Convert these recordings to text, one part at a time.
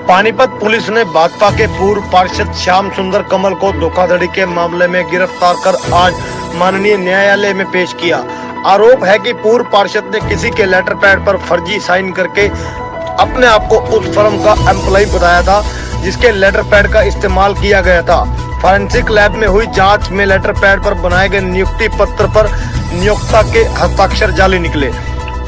Panipat police ने भाजपा के पूर्व पार्षद श्याम सुंदर कमल को धोखाधड़ी के मामले में गिरफ्तार कर आज माननीय न्यायालय में पेश किया। आरोप है कि पूर्व पार्षद ने किसी के लेटर पैड पर फर्जी साइन करके अपने आप को उस फर्म का एम्प्लॉय बताया था जिसके लेटर पैड का इस्तेमाल किया गया था। फॉरेंसिक लैब में हुई जांच में लेटर पैड पर बनाए गए नियुक्ति पत्र पर नियोक्ता के हस्ताक्षर जाली निकले।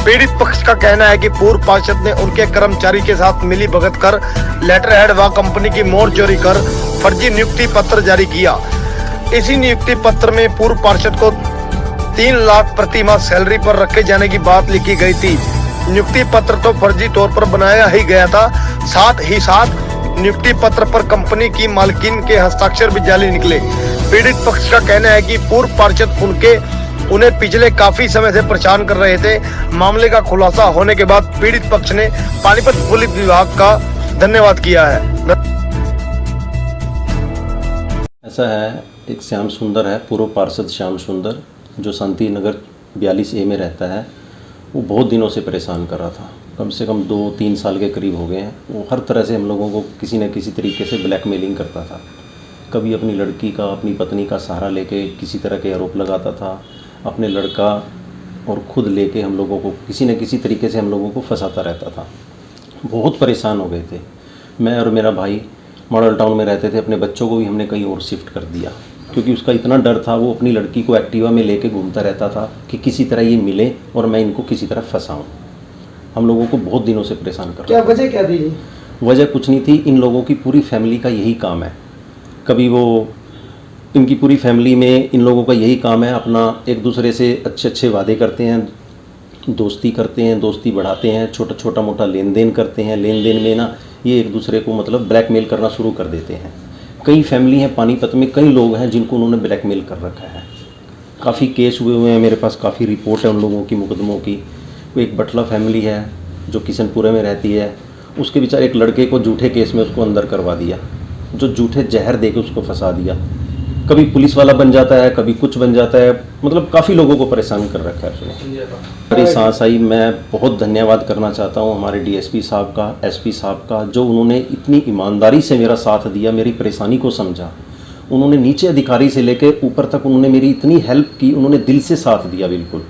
पीड़ित पक्ष का कहना है कि पूर्व पार्षद ने उनके कर्मचारी के साथ मिली भगत कर लेटर हेड व कंपनी की मोहर चोरी कर फर्जी नियुक्ति पत्र जारी किया। इसी नियुक्ति पत्र में पूर्व पार्षद को 3 लाख प्रति माह सैलरी पर रखे जाने की बात लिखी गई थी। नियुक्ति पत्र तो फर्जी तौर पर बनाया ही गया था, साथ ही साथ नियुक्ति पत्र पर कंपनी की मालकिन के हस्ताक्षर भी जाली निकले। पीड़ित पक्ष का कहना है कि पूर्व पार्षद उन्हें पिछले काफी समय से परेशान कर रहे थे। मामले का खुलासा होने के बाद पीड़ित पक्ष ने पानीपत पुलिस विभाग का धन्यवाद किया है। ऐसा है, एक श्याम सुंदर है, पूर्व पार्षद श्याम सुंदर, जो शांति नगर 42A में रहता है। वो बहुत दिनों से परेशान कर रहा था, कम से कम 2-3 साल के करीब हो गए हैं। वो हर तरह से हम लोगों को किसी न किसी तरीके से ब्लैकमेलिंग करता था। कभी अपनी लड़की का, अपनी पत्नी का सहारा लेके किसी तरह के आरोप लगाता था, अपने लड़का और खुद लेके हम लोगों को किसी न किसी तरीके से हम लोगों को फंसाता रहता था। बहुत परेशान हो गए थे। मैं और मेरा भाई मॉडल टाउन में रहते थे। अपने बच्चों को भी हमने कहीं और शिफ्ट कर दिया क्योंकि उसका इतना डर था। वो अपनी लड़की को एक्टिवा में लेके घूमता रहता था कि किसी तरह ये मिले और मैं इनको किसी तरह फंसाऊँ। हम लोगों को बहुत दिनों से परेशान कर रहा था। वजह क्या थी? वजह कुछ नहीं थी, इन लोगों की पूरी फैमिली का यही काम है। कभी वो इनकी पूरी फैमिली में इन लोगों का यही काम है, अपना एक दूसरे से अच्छे वादे करते हैं, दोस्ती करते हैं, दोस्ती बढ़ाते हैं, छोटा मोटा लेन देन करते हैं। लेन देन में ना ये एक दूसरे को मतलब ब्लैकमेल करना शुरू कर देते हैं। कई फैमिली हैं पानीपत में, कई लोग हैं जिनको उन्होंने ब्लैकमेल कर रखा है। काफ़ी केस हुए हैं, मेरे पास काफ़ी रिपोर्ट है उन लोगों की, मुकदमों की। एक बटला फैमिली है जो किशनपुरे में रहती है, उसके बेचारे एक लड़के को झूठे केस में उसको अंदर करवा दिया, जो झूठे जहर दे के उसको फंसा दिया। कभी पुलिस वाला बन जाता है, कभी कुछ बन जाता है, मतलब काफ़ी लोगों को परेशान कर रखा है उसने। बड़ी सांस आई। मैं बहुत धन्यवाद करना चाहता हूँ हमारे DSP साहब का, SP साहब का, जो उन्होंने इतनी ईमानदारी से मेरा साथ दिया, मेरी परेशानी को समझा। उन्होंने नीचे अधिकारी से लेकर ऊपर तक उन्होंने मेरी इतनी हेल्प की, उन्होंने दिल से साथ दिया बिल्कुल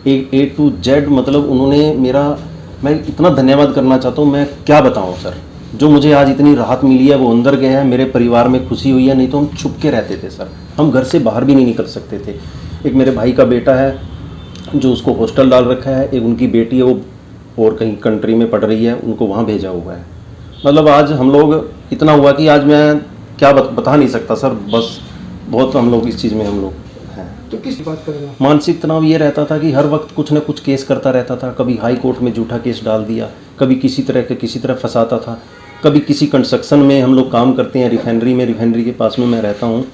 A to Z। मतलब उन्होंने मेरा, मैं इतना धन्यवाद करना चाहता हूँ, मैं क्या बताऊँ सर। जो मुझे आज इतनी राहत मिली है वो अंदर गया है, मेरे परिवार में खुशी हुई है। नहीं तो हम छुप के रहते थे सर, हम घर से बाहर भी नहीं निकल सकते थे। एक मेरे भाई का बेटा है जो उसको हॉस्टल डाल रखा है, एक उनकी बेटी है वो और कहीं कंट्री में पढ़ रही है, उनको वहाँ भेजा हुआ है। मतलब आज हम लोग इतना हुआ कि आज मैं क्या बता नहीं सकता सर। बस बहुत हम लोग इस चीज़ में हम लोग हैं। तो किस बात करेंगे? मानसिक तनाव ये रहता था कि हर वक्त कुछ न कुछ केस करता रहता था। कभी हाई कोर्ट में झूठा केस डाल दिया, कभी किसी तरह फंसाता था। कभी किसी कंस्ट्रक्शन में हम लोग काम करते हैं, रिफाइनरी में, रिफाइनरी के पास में मैं रहता हूँ,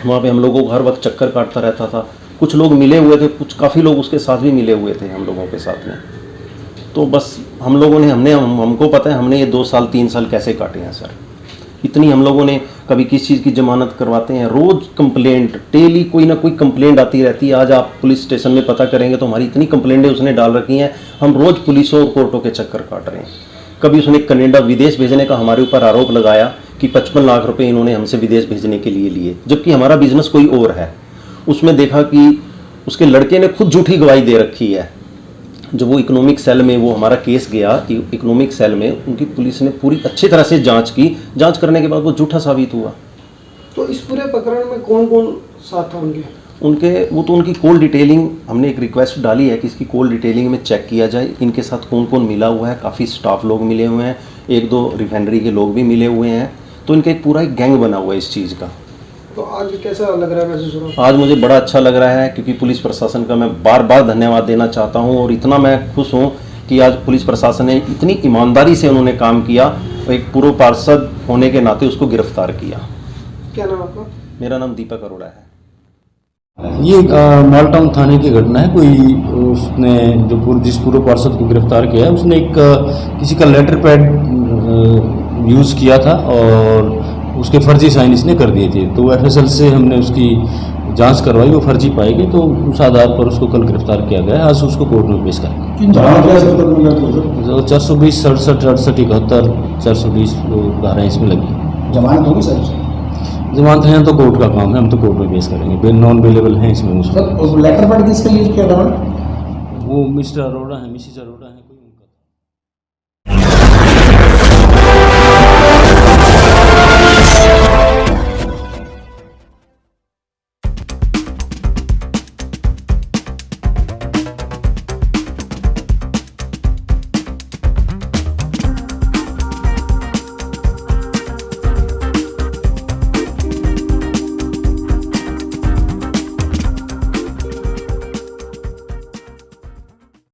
वहाँ पे हम लोगों को हर वक्त चक्कर काटता रहता था। कुछ लोग मिले हुए थे, काफ़ी लोग उसके साथ भी मिले हुए थे हम लोगों के साथ में। तो बस हम लोगों ने हमको पता है हमने ये 2 साल 3 साल कैसे काटे हैं सर। इतनी हम लोगों ने, कभी किस चीज़ की जमानत करवाते हैं, रोज़ कंप्लेंट, डेली कोई ना कोई कंप्लेंट आती रहती है। आज आप पुलिस स्टेशन में पता करेंगे तो हमारी इतनी कंप्लेंटें उसने डाल रखी हैं, हम रोज़ पुलिसों और कोर्टों के चक्कर काट रहे हैं। कभी उसने कनाडा विदेश भेजने का हमारे ऊपर आरोप लगाया कि 55 लाख रुपए इन्होंने हमसे विदेश भेजने के लिए लिए, जबकि हमारा बिजनेस कोई और है। उसमें देखा कि उसके लड़के ने खुद झूठी गवाही दे रखी है। जब वो इकोनॉमिक सेल में वो हमारा केस गया, इकोनॉमिक सेल में उनकी पुलिस ने पूरी अच्छी तरह से जांच की। जांच करने के बाद वो झूठा साबित हुआ। तो इस पूरे प्रकरण में कौन कौन साथ होंगे? उनकी कॉल डिटेलिंग, हमने एक रिक्वेस्ट डाली है कि इसकी कॉल डिटेलिंग में चेक किया जाए, इनके साथ कौन कौन मिला हुआ है। काफ़ी स्टाफ लोग मिले हुए हैं, 1-2 रिफाइनरी के लोग भी मिले हुए हैं। तो इनका एक पूरा एक गैंग बना हुआ है इस चीज़ का। तो आज कैसा लग रहा है महसूस हो रहा? आज मुझे बड़ा अच्छा लग रहा है क्योंकि पुलिस प्रशासन का मैं बार बार धन्यवाद देना चाहता हूँ। और इतना मैं खुश हूँ कि आज पुलिस प्रशासन ने इतनी ईमानदारी से उन्होंने काम किया और एक पूर्व पार्षद होने के नाते उसको गिरफ्तार किया। क्या नाम आपका? मेरा नाम दीपक अरोड़ा है। ये मॉल टाउन थाने की घटना है। कोई उसने जो जिस पूर्व पार्षद को गिरफ्तार किया है उसने एक किसी का लेटर पैड यूज़ किया था और उसके फर्जी साइन इसने कर दिए थे। तो FSL से हमने उसकी जांच करवाई, वो फर्जी पाई गई, तो उस आधार पर उसको कल गिरफ्तार किया गया है। आज उसको कोर्ट में पेश करेंगे। किन जो 420 67 68 71 420 धाराएं इसमें लगी। जमानत होगी सर? जमानत है तो कोर्ट का काम है, हम तो कोर्ट में पेश करेंगे। नॉन अवेलेबल हैं इसमें। सर लेटर पैड किसका यूज किया था? वो मिस्टर अरोड़ा है, मिसिज अरोड़ा है।